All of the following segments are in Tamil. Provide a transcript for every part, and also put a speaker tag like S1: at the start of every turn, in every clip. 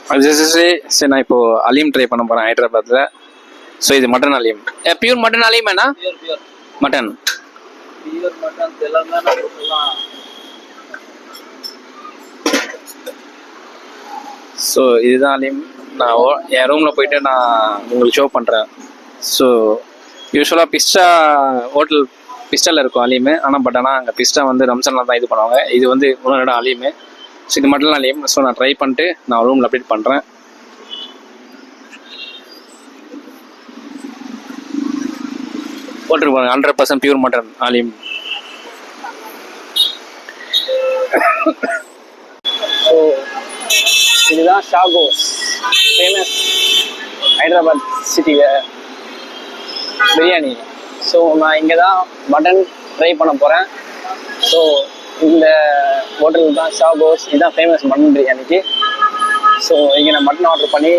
S1: சரி நான் இப்போ அலீம் ட்ரை பண்ண போகிறேன் ஹைதராபாத்தில். ஸோ இது மட்டன் அலீம். பியூர் மட்டன் அலீம் என்ன? Mutton pure mutton Telangana. So இதுதான் அலீம். நான் என் ரூமில் போயிட்டு நான் உங்களுக்கு ஷோ பண்ணுறேன். ஸோ யூஸ்வலாக பிஸ்டாவில் இருக்கும் அலீமு. ஆனால் அங்கே பிஸ்டா வந்து ரம்ஜானில் தான் இது பண்ணுவாங்க. இது வந்து இன்னொரு அலீமு. ஸோ இது மட்டன் அலீம். ஸோ நான் ட்ரை பண்ணிட்டு நான் ரூமில் அப்டேட் பண்ணுறேன். போட்டுருப்பாங்க 100% பியூர் மட்டன் அலீம். ஸோ இதுதான் ஷாகோஸ் ஃபேமஸ் ஹைதராபாத் சிட்டியில் பிரியாணி. ஸோ நான் இங்கே தான் மட்டன் ட்ரை பண்ண போகிறேன். ஸோ இந்த ஹோட்டலுக்கு தான் ஷாகோஸ், இதுதான் ஃபேமஸ் மட்டன் பிரியாணிக்கு. ஸோ இங்கே நான் மட்டன் ஆர்டர் பண்ணி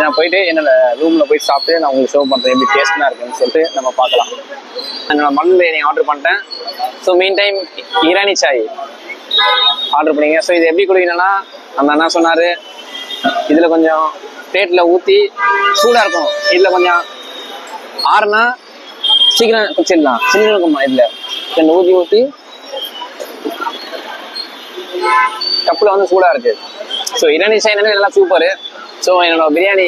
S1: நான் போயிட்டு என்னோடய ரூமில் போய் சாப்பிட்டு நான் உங்களுக்கு ஷோ பண்ணுறேன் எப்படி டேஸ்ட்டாக இருக்குன்னு சொல்லிட்டு நம்ம பார்க்கலாம். என்னோட மட்டன் பிரியாணி ஆர்டர் பண்ணிட்டேன். So main time Irani Sai order பண்ணிங்க. ஸோ இது எப்படி குடிக்கணும்னா அந்த அண்ணா சொன்னார், இதில் கொஞ்சம் பிளேட்டில் ஊற்றி சூடாக இருக்கும், இதில் கொஞ்சம் ஆறுனா சீக்கிரம் குடிச்சிடலாம், சின்ன இருக்குமா இதில் கொஞ்சம் ஊற்றி கப்பில் வந்து சூடாக இருக்குது. ஸோ ஈரானி சாய் நல்லா சூப்பரு. ஸோ என்னோட பிரியாணி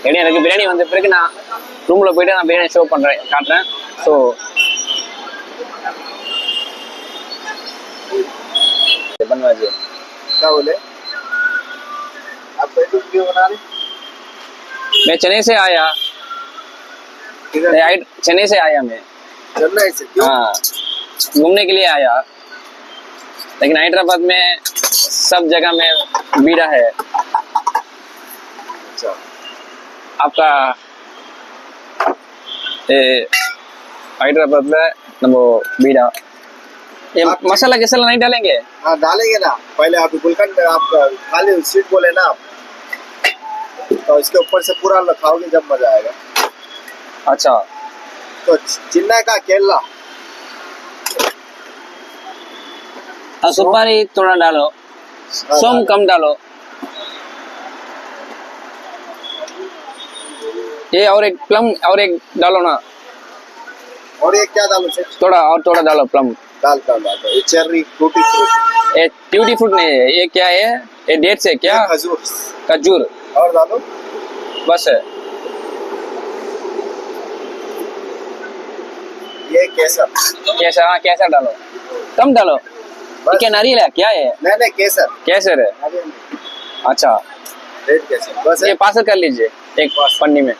S1: எப்படி எனக்கு பிரியாணி வந்த பிறகு நான் ரூமில் போயிட்டு நான் பிரியாணி ஷோ பண்ணுறேன் காட்டுறேன். ஸோ बनवाजे क्या बोले आप बैठो क्यों बना रहे? मैं चेन्नई से आया, चेन्नई से आया मैं। चेन्नई से क्यों? हाँ घूमने के लिए आया, लेकिन हैदराबाद में सब जगह में बीड़ा है। अच्छा आपका हैदराबाद में नमो बीड़ा ये मसाला किसाला नहीं डालेंगे? हाँ डालेंगे ना, पहले आप गुलकंद आप खाली स्वीट बोले ना आप, तो इसके ऊपर से पूरा खाओगे जब मजा आएगा। अच्छा तो चिन्ना का केरला सुपारी थोड़ा डालो, सोम कम डालो। ये और एक प्लम और एक डालो ना, और एक क्या डालो? थोड़ा डालो प्लम डाल ये चेरी टूटी फ्रूट, ये ट्यूटी फ्रूट नहीं है, ये क्या है? ये डेट्स है क्या? खजूर और डालो बस है। ये केसर हाँ केसर डालो, कम डालो। क्या नारियल है क्या है? नहीं केसर है। अच्छा रेड केसर बस ये पार्सल कर लीजिए एक पन्नी में।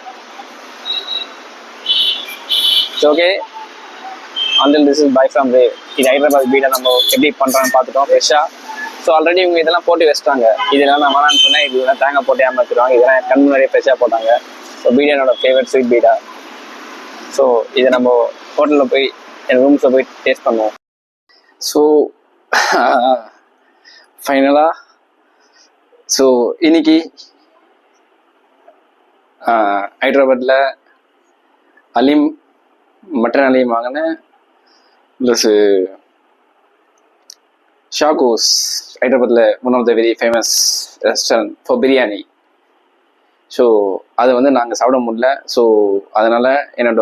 S1: Okay until this is bye from Ray. இது ஹைதராபாத் பீடை நம்ம எப்படி பண்ணுறான்னு பார்த்துட்டோம் ஃப்ரெஷ்ஷாக. ஸோ ஆல்ரெடி இவங்க இதெல்லாம் போட்டு வச்சுட்டாங்க. இதெல்லாம் நான் வேணான்னு சொன்னேன், இதெல்லாம் தேங்காய் போட்டு ஏமாற்றிடுவாங்க. இதெல்லாம் கண் முன்னாடியே ஃப்ரெஷ்ஷாக போட்டாங்க. ஸோ பீடா என்னோட ஃபேவரட் ஸ்வீட் பீடா. ஸோ இதை நம்ம ஹோட்டலில் போய் என் ரூம்ஸில் போய் டேஸ்ட் பண்ணுவோம். ஸோ ஃபைனலாக ஸோ இன்னைக்கு ஹைதராபாத்தில் அலீம் மட்டன் அலீம் வாங்கினேன். ப்ளஸ் ஷாகோஸ் ஹைதராபாத்தில் one of the very famous restaurant for biryani. So அதை வந்து நாங்கள் சாப்பிட முடியல. ஸோ அதனால் என்னோட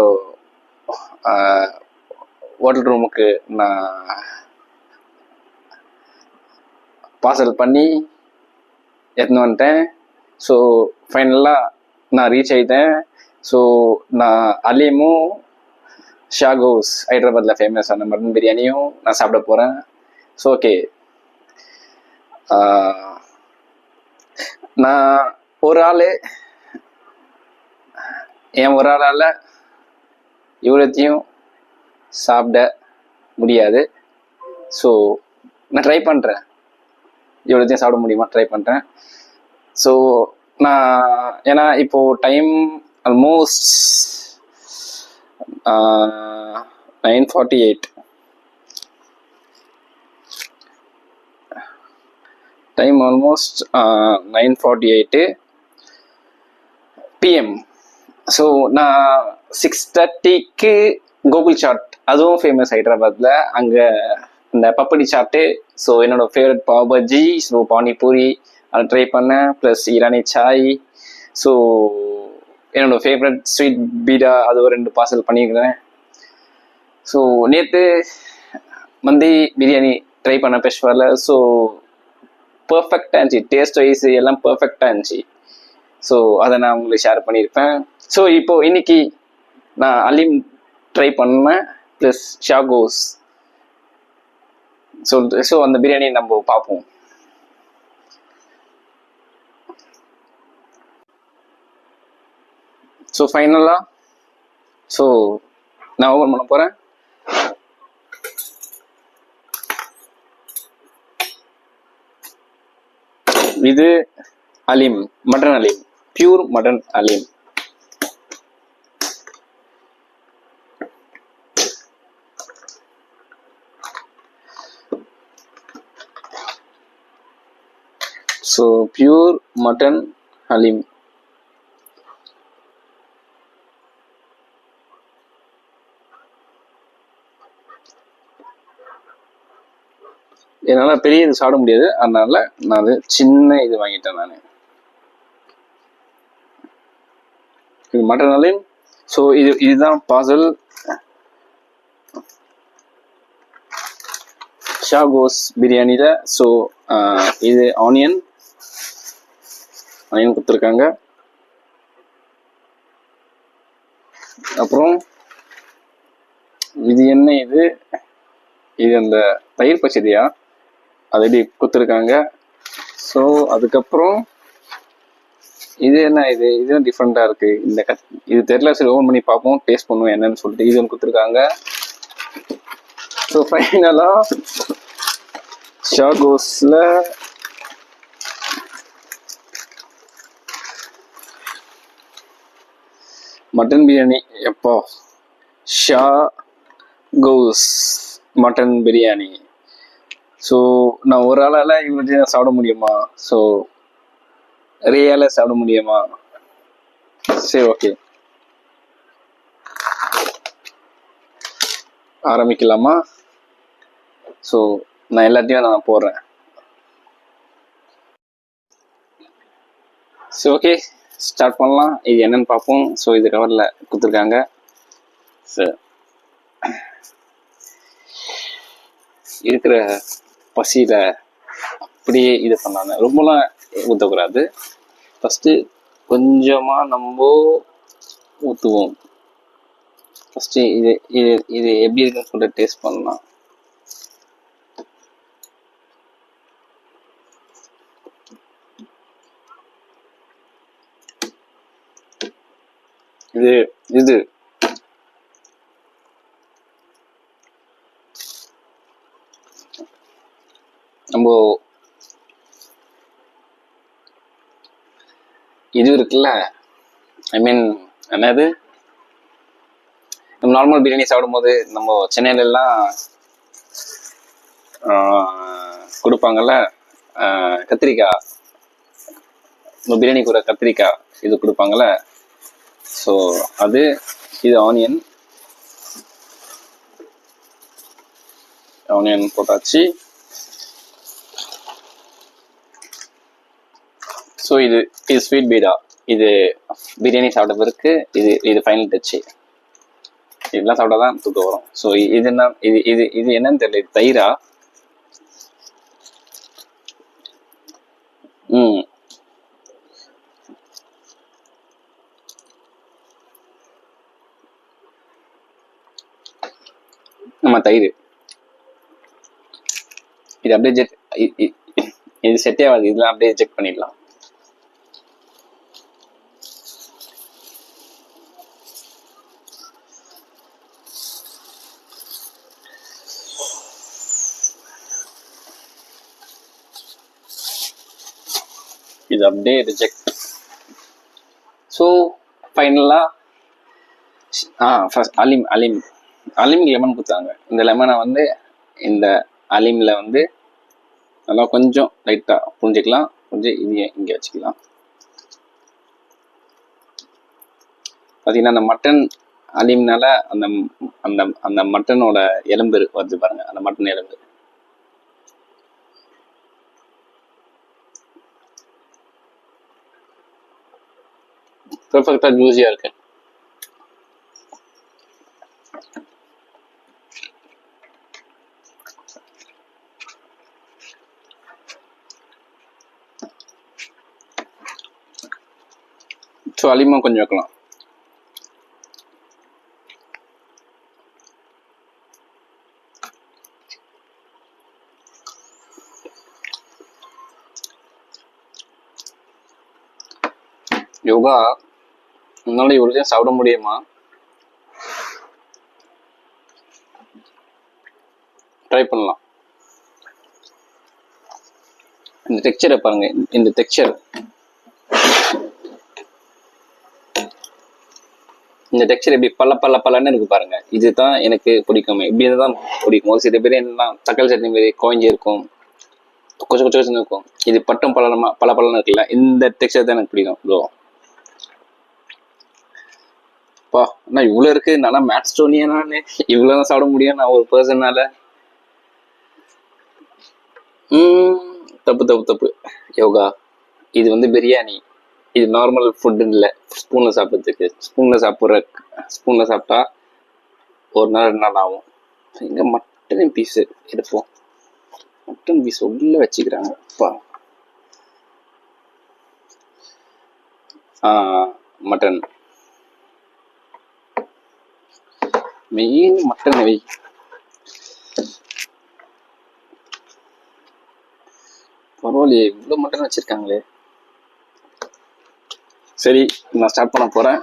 S1: ஹோட்டல் ரூமுக்கு நான் பார்சல் பண்ணி எடுத்துன்னு வந்துட்டேன். ஸோ ஃபைனலாக நான் ரீச் ஆகிட்டேன். ஸோ நான் அலீமும் ஷாகோஸ் ஹைதராபாத்தில் ஃபேமஸான மட்டன் பிரியாணியும் நான் சாப்பிட போகிறேன். ஸோ ஓகே நான் ஒரு ஆள் ஒரு ஆளால் இவ்வளோத்தையும் சாப்பிட முடியாது. ஸோ நான் ட்ரை பண்ணுறேன், இவ்வளோத்தையும் சாப்பிட முடியுமா ட்ரை பண்ணுறேன். ஸோ நான் ஏன்னா இப்போது time almost 9:48 time almost 9:48 PM. So நான் 6:30க்கு கோகுல் சாட், அதுவும் ஃபேமஸ் ஹைதராபாத்தில். அங்கே இந்த பப்படி சாட்டு, ஸோ என்னோட ஃபேவரட் பாவ் பஜ்ஜி, ஸோ பானிபூரி, அதை ட்ரை பண்ணேன். ப்ளஸ் ஈரானி சாய். ஸோ என்னோட ஃபேவரட் ஸ்வீட் பீடா அது ஒரு 2 பார்சல் பண்ணியிருக்கிறேன். ஸோ நேற்று மந்தி பிரியாணி ட்ரை பண்ண பெஷ்வாவில். ஸோ பர்ஃபெக்டாக இருந்துச்சு, டேஸ்ட் வைஸ் எல்லாம் பர்ஃபெக்டாக இருந்துச்சு. ஸோ அதை நான் உங்களுக்கு ஷேர் பண்ணியிருப்பேன். ஸோ இப்போது இன்னைக்கு நான் அலீம் ட்ரை பண்ணேன் ப்ளஸ் ஷாகோஸ். ஸோ அந்த பிரியாணி நம்ம பார்ப்போம். ஸோ ஃபைனலாக ஸோ நான் ஓப்பன் பண்ண போகிறேன். இது haleem, mutton haleem, pure mutton haleem. So pure mutton haleem. என்னால் பெரிய இது சாப்பிட முடியாது, அதனால நான் அது சின்ன இது வாங்கிட்டேன் நான். இது மட்டன் ஹலீம். ஸோ இதுதான் பார்சல். ஷாகோஸ் பிரியாணியில். ஸோ இது ஆனியன் கொடுத்துருக்காங்க. அப்புறம் இது என்ன, இது அந்த தயிர் பச்சடியா, அது எப்படி கொடுத்துருக்காங்க. ஸோ அதுக்கப்புறம் இது என்ன, இதுவும் டிஃப்ரெண்டாக இருக்கு. இது தெரியல, சரி ஓப்பன் பண்ணி பார்ப்போம், டேஸ்ட் பண்ணுவோம் என்னன்னு சொல்லிட்டு. இது கொடுத்துருக்காங்க. ஸோ ஃபைனலாக ஷாகோஸில் மட்டன் பிரியாணி. எப்போ ஷாகோஸ் மட்டன் பிரியாணி. ஸோ நான் ஒரு ஆளால் இவ்வளோ சாப்பிட முடியுமா? ஸோ ரியால சாப்பிட முடியுமா? சரி, ஓகே, ஆரம்பிக்கலாமா? ஸோ நான் எல்லாத்தையும் நான் போடுறேன். ஸோ ஓகே, ஸ்டார்ட் பண்ணலாம். இது என்னன்னு பார்ப்போம். ஸோ இது கவரில் கொடுத்துருக்காங்க. சார் இருக்கிற பசியில் அப்படியே இது பண்ணாங்க. ரொம்பலாம் ஊற்றக்கூடாது. ஃபஸ்ட்டு கொஞ்சமாக நம்ம ஊற்றுவோம். ஃபஸ்ட்டு இது எப்படி இருக்குன்னு சொல்லிட்டு டேஸ்ட் பண்ணலாம். இது நம்ம இது இருக்குல்ல, ஐ மீன் என்னது, நம்ம நார்மல் பிரியாணி சாப்பிடும் போது நம்ம சென்னையில எல்லாம் கொடுப்பாங்கல்ல கத்திரிக்காய், நம்ம பிரியாணி கூட கத்திரிக்காய் இது கொடுப்பாங்கல்ல. ஸோ இது ஆனியன் போட்டாச்சு. ஸோ இது ஸ்வீட் பீடா. இது பிரியாணி சாப்பிட்ட பிறகு இது ஃபைனல் டச்சு. இதெல்லாம் சாப்பிட்டாதான் தூக்கம் வரும். ஸோ இது என்ன, இது என்னன்னு தெரியல. இது தயிரா? நம்ம தயிர். இது அப்படியே இது செட்டே ஆகாது. இதெல்லாம் அப்படியே செக் பண்ணிடலாம். இது அப்படியே ரிஜெக்ட். ஸோ ஃபைனலாக ஃபர்ஸ்ட் அலீம் லெமன் கொடுத்தாங்க. இந்த லெமனை வந்து இந்த அலீமில் வந்து நல்லா கொஞ்சம் லைட்டாக புரிஞ்சுக்கலாம். கொஞ்சம் இது இங்கே வச்சுக்கலாம். பார்த்தீங்கன்னா அந்த மட்டன் அலீம்னால அந்த அந்த அந்த மட்டனோட எலும்பு வருது பாருங்க, அந்த மட்டன் எலும்பு.
S2: பெர்ஃபெக்டா ஜூஸியா இருக்கு. ஸோ அதிகமாக கொஞ்சம் வைக்கலாம். யோகா உன்னால இவ்வளோ சாப்பிட முடியுமா? ட்ரை பண்ணலாம். இந்த டெக்ஸ்சரை பாருங்க. இந்த டெக்ஸ்சர் எப்படி பல்லன்னு இருக்கு பாருங்க. இதுதான் எனக்கு பிடிக்குமே. இப்படி தான் பிடிக்கும். ஒரு சில பேர் என்ன தக்காளி சட்னி மாரி கோஞ்சி இருக்கும், கொச்ச கொச்சன்னு இருக்கும். இது பட்டம் பல்லன்னு இருக்குல்ல, இந்த டெக்ஸ்சர் தான் எனக்கு பிடிக்கும் ப்ரோ. பா நான் இவ்வளோ இருக்கு. நானா மேட்ஸ்டோனியா? நான் இவ்வளோதான் சாப்பிட முடியும் நான் ஒரு பர்சனால. தப்பு யோகா. இது வந்து பிரியாணி. இது நார்மல் ஃபுட்டு இல்லை. ஸ்பூனில் சாப்பிட்றதுக்கு. ஸ்பூனில் சாப்பிட்டா ஒரு நாள் 2 நாள் ஆகும். இங்கே மட்டன் பீஸு எடுப்போம். மட்டன் பீஸ் உள்ள வச்சுக்கிறாங்க. மட்டன் மெயின் மட்டன் வை. பரவாயில்லையே, இவ்வளோ மட்டன் வச்சிருக்காங்களே. சரி, நான் ஸ்டார்ட் பண்ண போறேன்.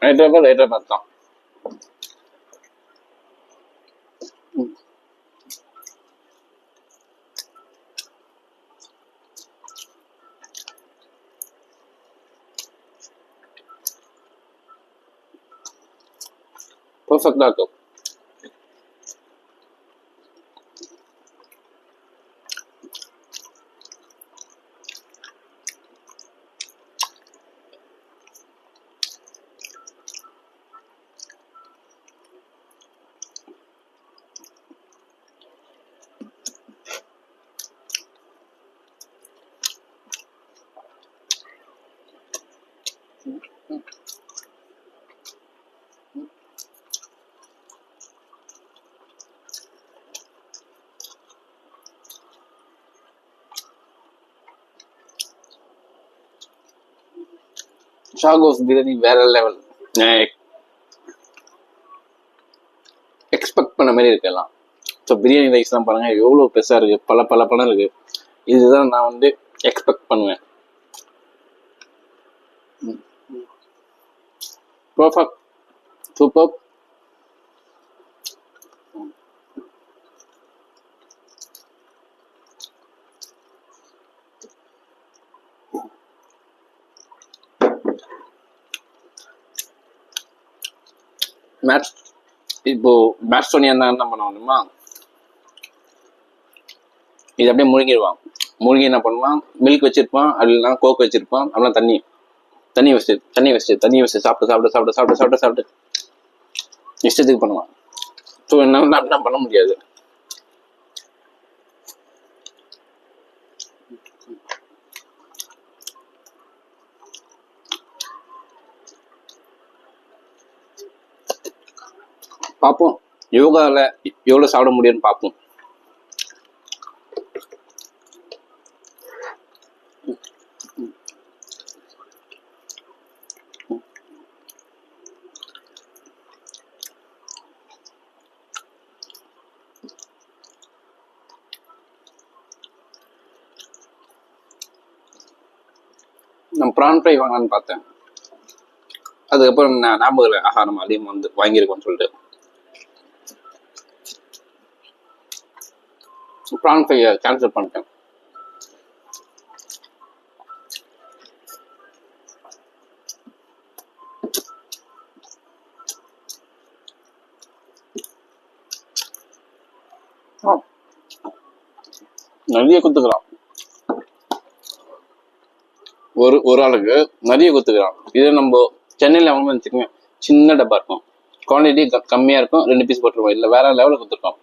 S2: ஹைதராபாத் தான். பர்ஃபெக்டா இருக்கும். ஷாகோஸ் பிரியாணி வேற லெவல். எக்ஸ்பெக்ட் பண்ண மாதிரி இருக்கலாம். ஸோ பிரியாணி ரைஸ் தான் பாருங்க எவ்வளோ பெருசாக இருக்கு. பல பணம் இருக்கு. இதுதான் நான் வந்து எக்ஸ்பெக்ட் பண்ணுவேன். Perfect, super. இப்போ மேட்ஸ்டோனியா தான் என்ன பண்ணுவானுமா, இது அப்படியே முழுங்கிடுவான். முழுங்கி என்ன பண்ணுவான், மில்க் வச்சிருப்பான், அப்படின்னா கோக் வச்சிருப்பான், அப்படின்னா தண்ணி வச்சு சாப்பிட்டு இஷ்டத்துக்கு பண்ணுவான். ஸோ என்ன பண்ண முடியாது. பார்ப்போம் யோகாவில் எவ்வளோ சாப்பிட முடியும்னு பார்ப்போம். நான் ப்ரான் ஃப்ரை வாங்கலான்னு பார்த்தேன். அதுக்கப்புறம் நான் ஞாபகம் ஆகாரம் அதிகம் வந்து வாங்கியிருக்கோன்னு சொல்லிட்டு ப்ரான் ஃப்ரையை கேன்சல் பண்ணிட்டேன். நிறைய குத்துக்கிறான். ஒரு ஆளுக்கு நிறைய குத்துக்கிறான். இதே நம்ம சென்னையில் வாங்க வச்சுக்கோங்க, சின்ன டப்பா இருக்கும், குவான்டிட்டி கம்மியா இருக்கும், 2 பீஸ் போட்டுருவோம். இல்லை வேற லெவலில் குத்துருக்கோம்.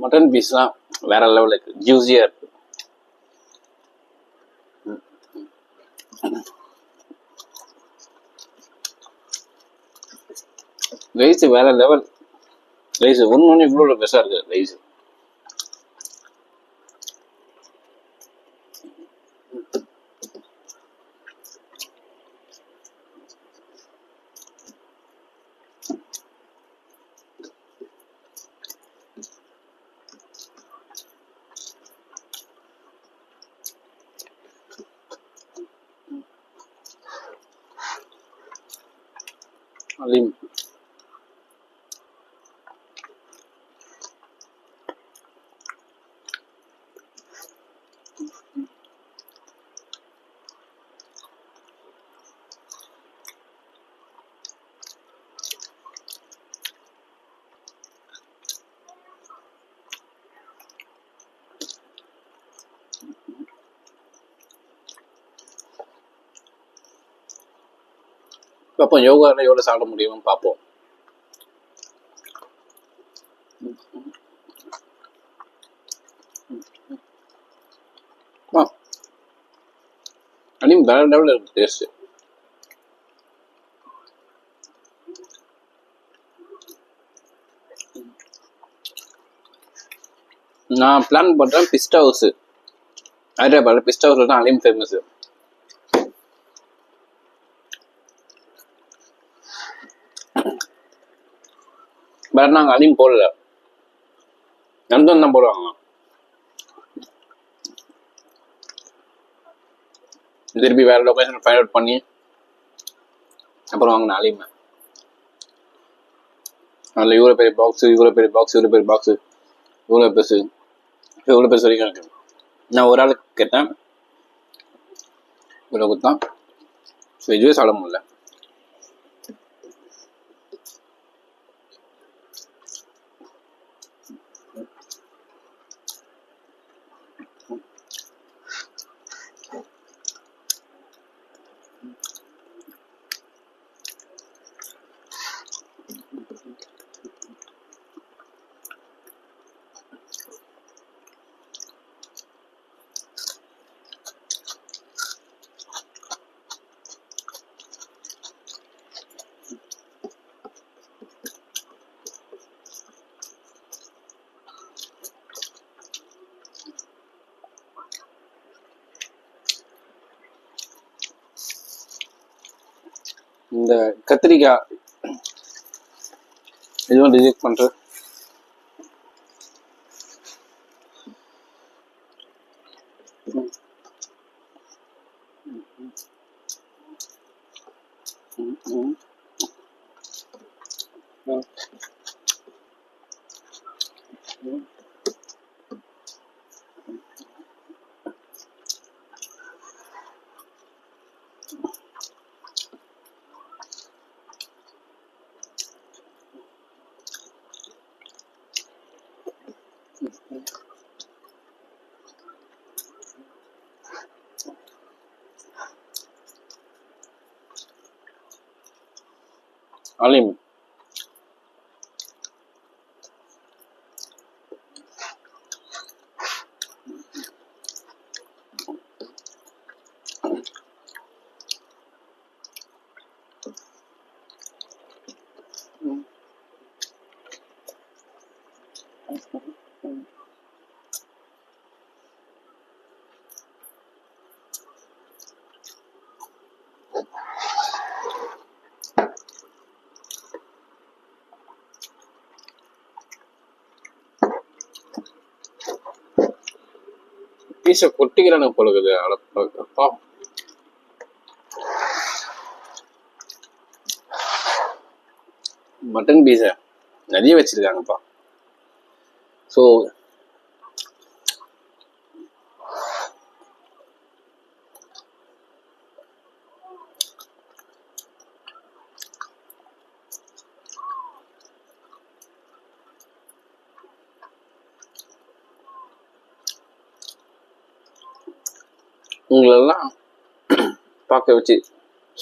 S2: மட்டன் பீஸ்லாம் வேற லெவலில் இருக்கு, ஜூஸியா இருக்கு. ரைஸ் வேற லெவல். ரைஸ் ஒன்று இவ்வளோ பெருசாக இருக்கு ரைஸ். அலீம் பார்ப்போம், யோகாவில் எவ்வளோ சாப்பிட முடியும்னு பார்ப்போம். அலீம் வேற லெவலில் இருக்கு டேஸ்ட். நான் பிளான் பண்ணுறேன் பிஸ்டா ஹவுஸ், ஹைதராபாத் பிஸ்டா ஹவுஸில் தான் அலீம் ஃபேமஸ். பட் நாங்கள் அலீம் போடல, நந்தன் தான் போடுவாங்க. திருப்பி வேற லொக்கேஷன் ஃபைண்ட் அவுட் பண்ணி அப்புறம் வாங்கின அலீம். அதில் இவ்வளோ பெரிய பாக்ஸு, இவ்வளோ பெரிய பாக்ஸ், இவ்வளோ பெரிய பாக்ஸு, இவ்வளோ பெருசு, இவ்வளோ பெருசு வரைக்கும் இருக்கு. நான் ஒரு ஆளுக்கு கேட்டேன், இவ்வளோ கொடுத்தான். ஸோ இதுவே சாப்பிட முடியல. இந்த கத்திரிக்காய் இதுவும் ரிஜெக்ட் பண்ணுறது. அலீம் பீஸை கொட்டிக்கிறானு போலக்குது. அடப்பா, மட்டன் பீஸை நிறைய வச்சிருக்காங்கப்பா. ஸோ உங்களெல்லாம் பார்க்க வச்சு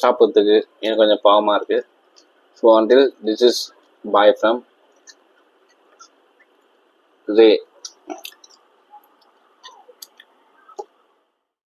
S2: சாப்பிட்றதுக்கு எனக்கு கொஞ்சம் பாவமாக இருக்குது. So until this is bye from ray